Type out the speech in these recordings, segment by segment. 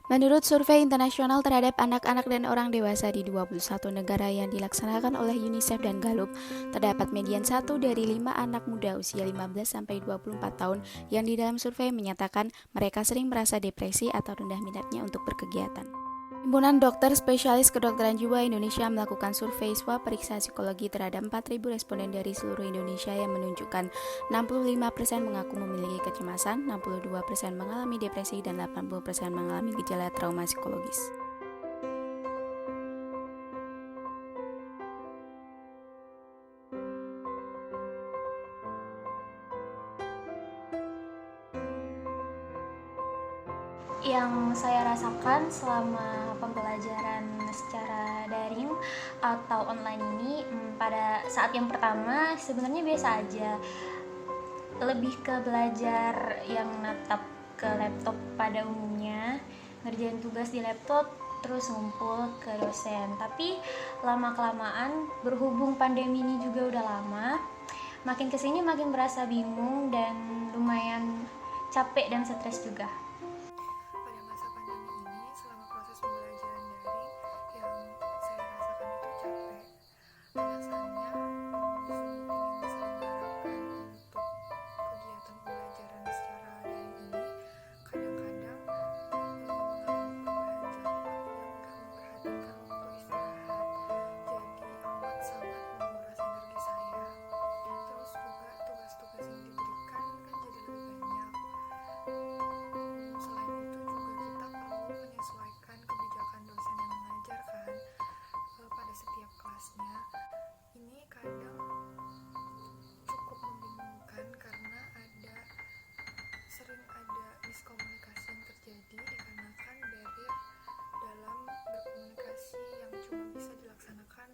Menurut survei internasional terhadap anak-anak dan orang dewasa di 21 negara yang dilaksanakan oleh UNICEF dan Gallup, terdapat median 1 dari 5 anak muda usia 15-24 tahun yang di dalam survei menyatakan mereka sering merasa depresi atau rendah minatnya untuk berkegiatan. Himpunan Dokter Spesialis Kedokteran Jiwa Indonesia melakukan survei swab periksa psikologi terhadap 4.000 responden dari seluruh Indonesia yang menunjukkan 65% mengaku memiliki kecemasan, 62% mengalami depresi, dan 80% mengalami gejala trauma psikologis. Yang saya rasakan selama pembelajaran secara daring atau online ini, pada saat yang pertama sebenarnya biasa aja, lebih ke belajar yang natap ke laptop pada umumnya, ngerjain tugas di laptop terus ngumpul ke dosen. Tapi lama kelamaan, berhubung pandemi ini juga udah lama, makin kesini makin berasa bingung dan lumayan capek dan stres juga. Pada masa pandemi ini, selama proses pembelajaran daring, yang saya rasakan itu capek. Alasannya, Zoom meeting yang diselenggarakan untuk kegiatan pembelajaran secara daring ini kadang-kadang mengalami perubahan jadwal yang gak memperhatikan waktu istirahat. Jadi amat sangat menguras energi saya. Terus juga tugas-tugas yang diberikan kan jadi lebih banyak. Selain itu juga kita perlu menyesuaikan kebijakan dosen yang mengajar kan, pada setiap kelasnya. Ini kadang cukup membingungkan karena sering ada miskomunikasi yang terjadi dikarenakan barrier dalam berkomunikasi yang cuma bisa dilaksanakan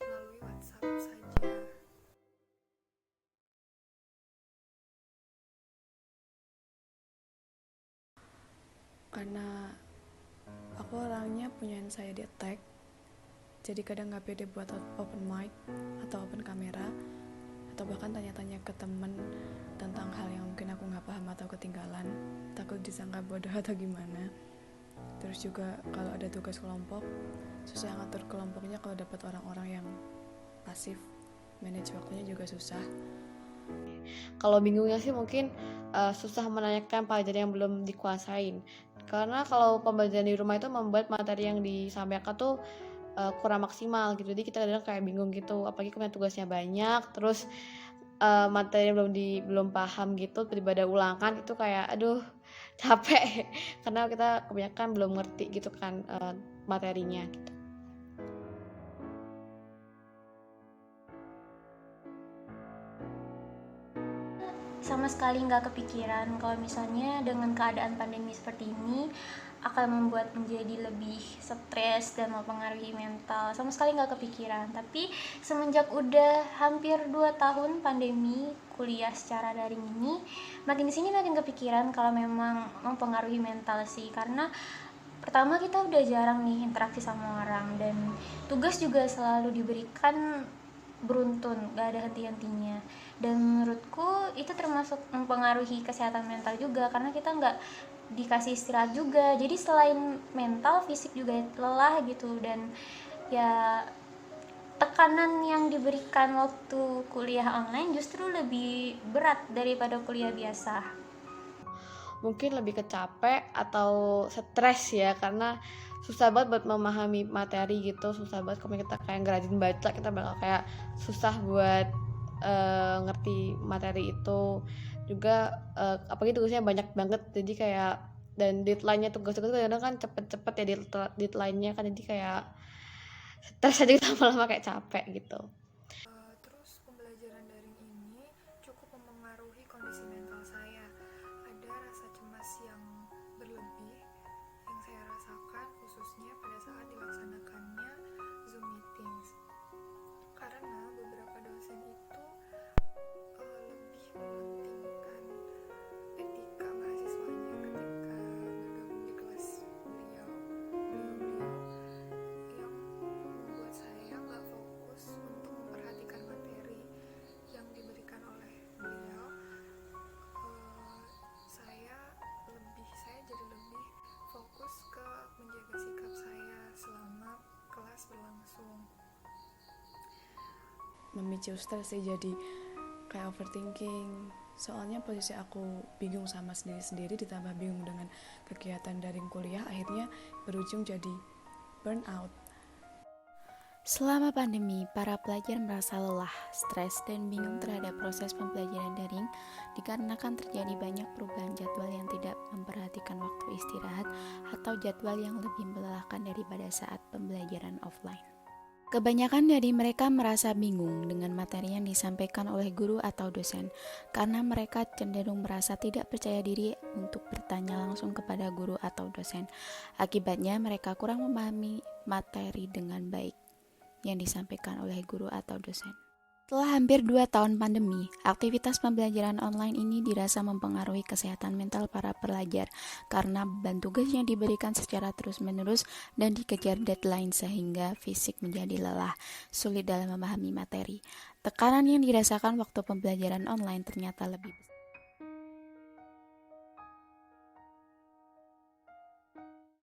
melalui WhatsApp saja. Karena aku orangnya punya anxiety attack, jadi kadang gak pede buat open mic atau open kamera, atau bahkan tanya-tanya ke temen tentang hal yang mungkin aku gak paham atau ketinggalan, takut disangka bodoh atau gimana. Terus juga kalau ada tugas kelompok, susah ngatur kelompoknya kalau dapat orang-orang yang pasif, manage waktunya juga susah. Kalau bingungnya sih mungkin susah menanyakan pelajaran yang belum dikuasain. Karena kalau pembelajaran di rumah itu membuat materi yang disampaikan tuh kurang maksimal gitu. Jadi kita kadang kayak bingung gitu. Apalagi kemudian tugasnya banyak, terus materi yang belum paham gitu, tiba-tiba ada ulangan itu kayak aduh capek. Karena kita kebanyakan belum ngerti gitu kan materinya gitu. Sama sekali nggak kepikiran kalau misalnya dengan keadaan pandemi seperti ini akan membuat menjadi lebih stres dan mempengaruhi mental. Sama sekali nggak kepikiran. Tapi semenjak udah hampir 2 tahun pandemi kuliah secara daring ini, makin disini makin kepikiran kalau memang mempengaruhi mental sih. Karena pertama kita udah jarang nih interaksi sama orang, dan tugas juga selalu diberikan beruntun, gak ada henti-hentinya. Dan menurutku itu termasuk mempengaruhi kesehatan mental juga, karena kita nggak dikasih istirahat juga. Jadi selain mental, fisik juga lelah gitu. Dan ya, tekanan yang diberikan waktu kuliah online justru lebih berat daripada kuliah biasa. Mungkin lebih ke capek atau stres ya, karena susah banget buat memahami materi gitu, susah banget kalau kita kayak nggak rajin baca, kita bakal kayak susah buat ngerti materi itu juga. Apalagi tugasnya banyak banget, jadi kayak dan deadline-nya tugas-tugas kadang kan cepet-cepet ya deadline-nya kan, jadi kayak stres aja gitu lama-lama kayak capek gitu. Terus pembelajaran daring ini cukup mempengaruhi kondisi mental saya. Ada rasa cemas yang berlebih yang saya rasakan khususnya pada saat dilaksanakannya Zoom meetings. Karena beberapa dosen itu lebih mementingkan etika mahasiswanya ketika bergabung di kelas beliau yang membuat saya nggak fokus untuk memicu stres sih, jadi kayak overthinking. Soalnya posisi aku bingung sama sendiri ditambah bingung dengan kegiatan daring kuliah, akhirnya berujung jadi burnout. Selama pandemi, para pelajar merasa lelah, stres, dan bingung terhadap proses pembelajaran daring dikarenakan terjadi banyak perubahan jadwal yang tidak memperhatikan waktu istirahat atau jadwal yang lebih melelahkan daripada saat pembelajaran offline. Kebanyakan dari mereka merasa bingung dengan materi yang disampaikan oleh guru atau dosen karena mereka cenderung merasa tidak percaya diri untuk bertanya langsung kepada guru atau dosen. Akibatnya mereka kurang memahami materi dengan baik yang disampaikan oleh guru atau dosen. Setelah hampir 2 tahun pandemi, aktivitas pembelajaran online ini dirasa mempengaruhi kesehatan mental para pelajar karena beban tugas yang diberikan secara terus-menerus dan dikejar deadline sehingga fisik menjadi lelah, sulit dalam memahami materi. Tekanan yang dirasakan waktu pembelajaran online ternyata lebih besar.